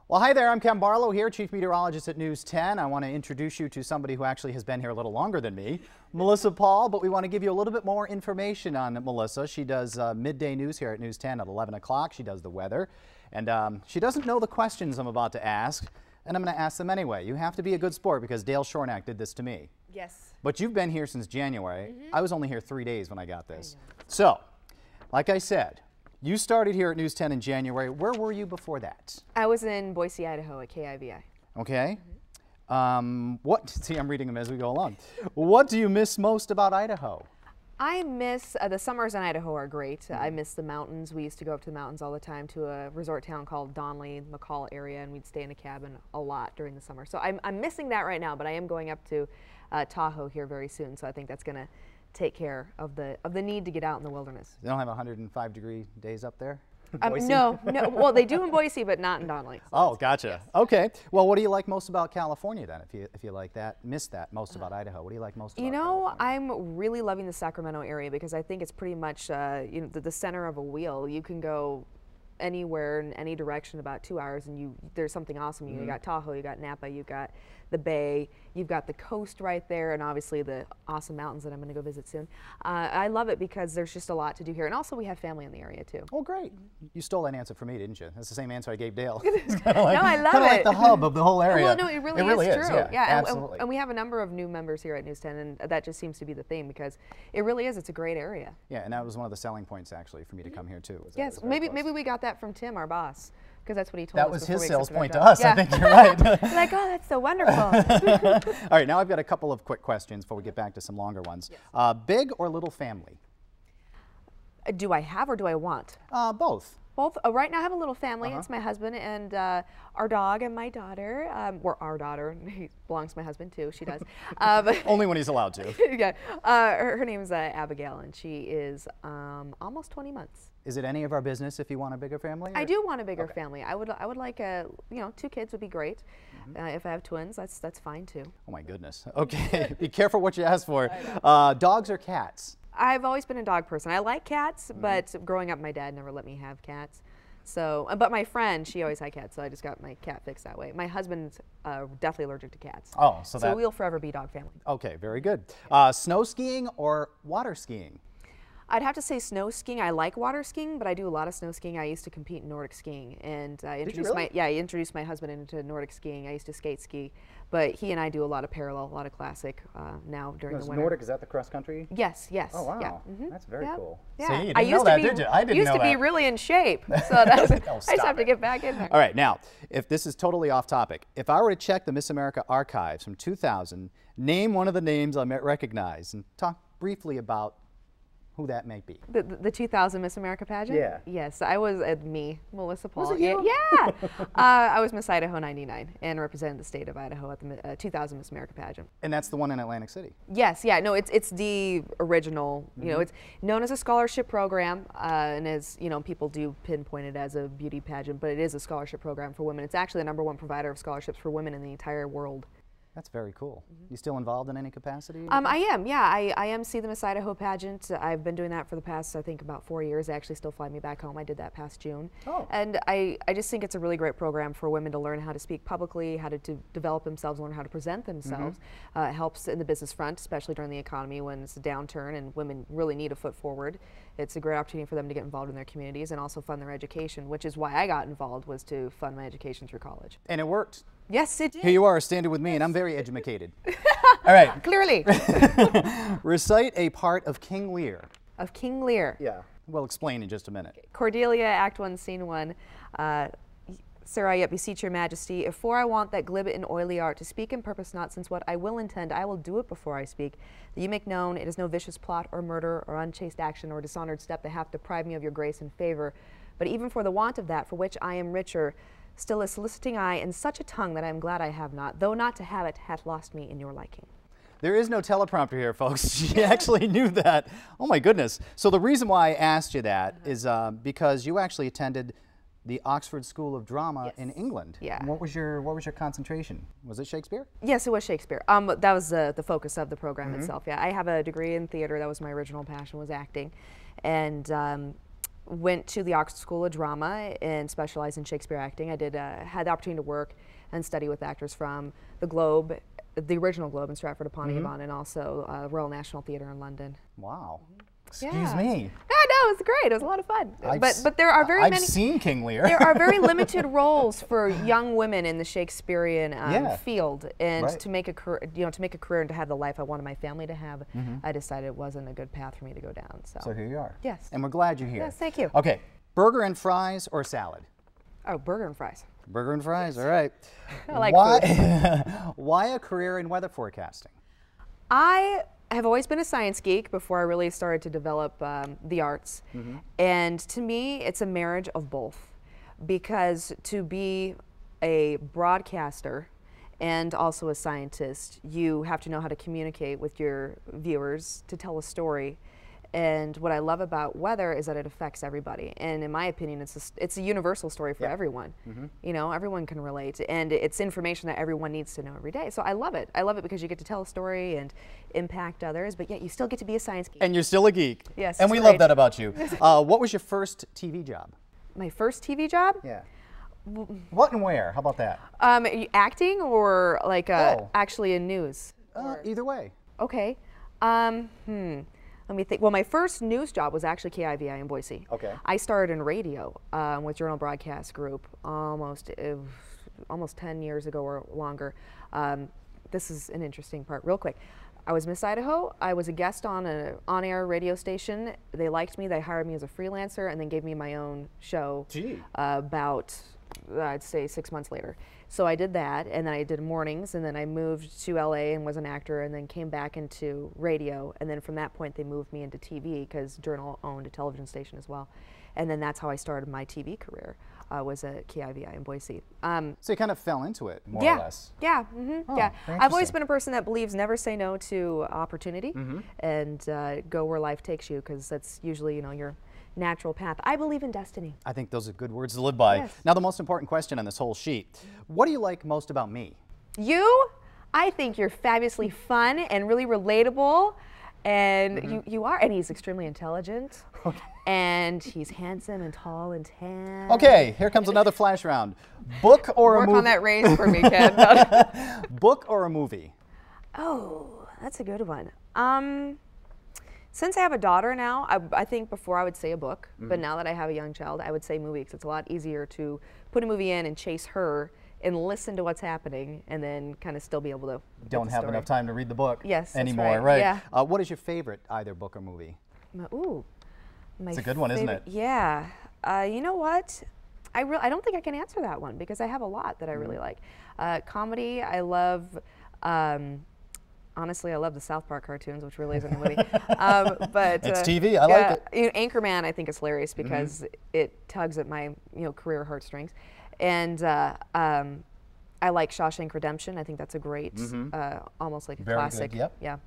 Well, hi there, I'm Ken Barlow here, Chief Meteorologist at News 10. I want to introduce you to somebody who actually has been here a little longer than me, Mellisa Paul, but we want to give you a little bit more information on Mellisa. She does midday news here at News 10 at 11 o'clock. She does the weather, and she doesn't know the questions I'm about to ask, and I'm going to ask them anyway. You have to be a good sport because Dale Shornack did this to me. Yes. But you've been here since January. I was only here 3 days when I got this. So, like I said, you started here at News 10 in January. Where were you before that? I was in Boise, Idaho at KIVI. Okay. See, I'm reading them as we go along. What do you miss most about Idaho? I miss, the summers in Idaho are great. I miss the mountains. We used to go up to the mountains all the time to a resort town called Donley, McCall area, and we'd stay in a cabin a lot during the summer. So I'm missing that right now, but I am going up to Tahoe here very soon, so I think that's going to take care of the need to get out in the wilderness. They don't have 105-degree days up there? No. Well, they do in Boise, but not in Donley. So oh, gotcha. Yes. Okay. Well, what do you like most about California then? If you like that, miss that most about Idaho. What do you like most about California? I'm really loving the Sacramento area because I think it's pretty much the center of a wheel. You can go anywhere in any direction about 2 hours and there's something awesome. You got Tahoe, you got Napa, you got the Bay, you've got the coast right there, and obviously the awesome mountains that I'm going to go visit soon. I love it because there's just a lot to do here, and also we have family in the area too. Oh, great. You stole that answer from me, didn't you? That's the same answer I gave Dale. It's like, no, I love it. Kind of like the hub of the whole area. Well, no, it really is true. Yeah, absolutely. And we have a number of new members here at News 10, and that just seems to be the theme because it really is. It's a great area. Yeah, and that was one of the selling points actually for me to come here too. Yes, maybe we got that from Tim, our boss, because that's what he told us. That was his sales point to us. I think you're right. Like, oh, that's so wonderful. All right, now I've got a couple of quick questions before we get back to some longer ones. Yes. Big or little family? Do I have or do I want? Both. Both. Right now I have a little family. It's my husband and our dog and my daughter. Or our daughter. He belongs to my husband too. She does. Only when he's allowed to. Yeah. Her name is Abigail, and she is almost 20 months. Is it any of our business if you want a bigger family? I do want a bigger family. I would like 2 kids would be great. If I have twins, that's fine too. Oh my goodness. Okay. Be careful what you ask for. Dogs or cats? I've always been a dog person. I like cats, but growing up, my dad never let me have cats. So, but my friend, she always had cats, so I just got my cat fixed that way. My husband's definitely allergic to cats. Oh, so we'll forever be dog family. Okay, very good. Snow skiing or water skiing? I'd have to say snow skiing. I like water skiing, but I do a lot of snow skiing. I used to compete in Nordic skiing, and I introduced my husband into Nordic skiing. I used to skate ski, but he and I do a lot of parallel, a lot of classic now during the winter. Nordic, is that the cross country? Yes. Oh wow, yeah. That's very cool. Yeah. See, you didn't know that, did you? I didn't know that. I used to be really in shape, so I just have to get back in there. All right, now, if this is totally off topic, if I were to check the Miss America archives from 2000, name one of the names I might recognize, and talk briefly about who that may be. The 2000 Miss America pageant? Yeah. Yes, I was me, Mellisa Paul. Was it you? Yeah. I was Miss Idaho 99 and represented the state of Idaho at the 2000 Miss America pageant. And that's the one in Atlantic City? Yes, yeah, no, it's the original, it's known as a scholarship program, and as, people do pinpoint it as a beauty pageant, but it is a scholarship program for women. It's actually the #1 provider of scholarships for women in the entire world. That's very cool. You still involved in any capacity? I am, yeah. I MC the Miss Idaho pageant. I've been doing that for the past, I think, about 4 years. They actually still fly me back home. I did that past June. Oh. And I just think it's a really great program for women to learn how to speak publicly, how to develop themselves, learn how to present themselves. It helps in the business front, especially during the economy when it's a downturn and women really need a foot forward. It's a great opportunity for them to get involved in their communities and also fund their education, which is why I got involved, was to fund my education through college. And it worked. Yes, it did. Here you are standing with me, and I'm very educated. All right. Clearly. Recite a part of King Lear. Of King Lear? Yeah. We'll explain in just a minute. Cordelia, Act 1, Scene 1. Sir, I yet beseech your majesty, if for I want that glib and oily art to speak in purpose not, since what I will intend, I will do it before I speak, that you make known it is no vicious plot or murder or unchaste action or dishonored step that hath deprived me of your grace and favor, but even for the want of that for which I am richer, still a soliciting eye and such a tongue that I am glad I have not, though not to have it hath lost me in your liking. There is no teleprompter here, folks. She actually knew that. Oh my goodness. So the reason why I asked you that is because you actually attended the Oxford School of Drama in England. Yeah. And what was your concentration? Was it Shakespeare? Yes, it was Shakespeare. That was the focus of the program itself. Yeah, I have a degree in theater. That was my original passion, was acting, and went to the Oxford School of Drama and specialized in Shakespeare acting. I did had the opportunity to work and study with actors from the Globe, the original Globe in Stratford-upon-Avon, and also Royal National Theatre in London. Wow. Excuse me. Yeah, no, it was great. It was a lot of fun. But there are very many. I've seen King Lear. There are very limited roles for young women in the Shakespearean field, and to make a career, to make a career and to have the life I wanted my family to have, I decided it wasn't a good path for me to go down. So here you are. Yes. And we're glad you're here. Yes, thank you. Okay, burger and fries or salad? Oh, burger and fries. Burger and fries. All right. I like food. Why a career in weather forecasting? I have always been a science geek before I really started to develop the arts. And to me, it's a marriage of both. Because to be a broadcaster and also a scientist, you have to know how to communicate with your viewers to tell a story. And what I love about weather is that it affects everybody. And in my opinion, it's a universal story for everyone. You know, everyone can relate. And it's information that everyone needs to know every day. So I love it. I love it because you get to tell a story and impact others, but yet you still get to be a science geek. And you're still a geek. Yes. And we love that about you. What was your first TV job? My first TV job? Yeah. What and where? How about that? Acting or like actually in news? Either way. Okay. Let me think. Well, my first news job was actually KIVI in Boise. Okay. I started in radio with Journal Broadcast Group almost 10 years ago or longer. This is an interesting part. Real quick. I was Miss Idaho. I was a guest on an on-air radio station. They liked me. They hired me as a freelancer and then gave me my own show about, I'd say, 6 months later. So I did that, and then I did mornings, and then I moved to LA and was an actor, and then came back into radio, and then from that point they moved me into TV because Journal owned a television station as well. And then that's how I started my TV career, was at KIVI in Boise. So you kind of fell into it, more or less. Yeah, Oh, I've always been a person that believes never say no to opportunity, and go where life takes you, because that's usually, your natural path. I believe in destiny. I think those are good words to live by. Yes. Now, the most important question on this whole sheet. What do you like most about me? You? I think you're fabulously fun and really relatable. And you are. And he's extremely intelligent. Okay. And he's handsome and tall and tan. Okay, here comes another flash round. Book or a movie? Work on that raise for me, Ken. Book or a movie? Oh, that's a good one. Since I have a daughter now, I think before I would say a book, but now that I have a young child, I would say movie, because it's a lot easier to put a movie in and chase her and listen to what's happening and then kind of still be able to Don't have enough time to read the book anymore, right? right? Yeah. What is your favorite either book or movie? It's a good one, isn't it? Yeah. You know what? I don't think I can answer that one because I have a lot that I really like. Comedy, I love. Honestly, I love the South Park cartoons, which really isn't a movie. But it's TV. I like it. Anchorman, I think, is hilarious because it tugs at my career heartstrings, and I like Shawshank Redemption. I think that's a great, almost like a classic. Good, yep. Yeah.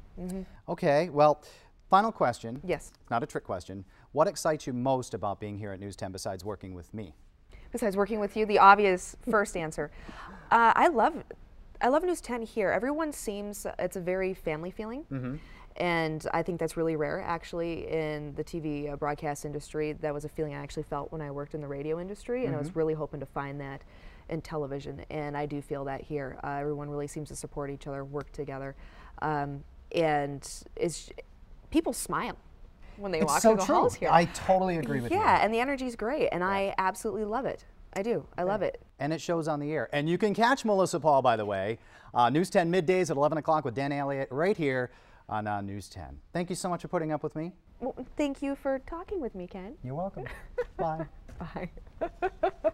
Okay. Well, final question. Yes. Not a trick question. What excites you most about being here at News 10 besides working with me? Besides working with you, the obvious first answer. I love News 10 here. Everyone seems, it's a very family feeling. And I think that's really rare, actually, in the TV broadcast industry. That was a feeling I actually felt when I worked in the radio industry, and I was really hoping to find that in television. And I do feel that here. Everyone really seems to support each other, work together. And people smile when they walk through the halls here. I totally agree with you. Yeah, and the energy's great, and I absolutely love it. I do. I love it. And it shows on the air. And you can catch Mellisa Paul, by the way, News 10 middays at 11 o'clock with Dan Elliott right here on News 10. Thank you so much for putting up with me. Well, thank you for talking with me, Ken. You're welcome. Bye. Bye.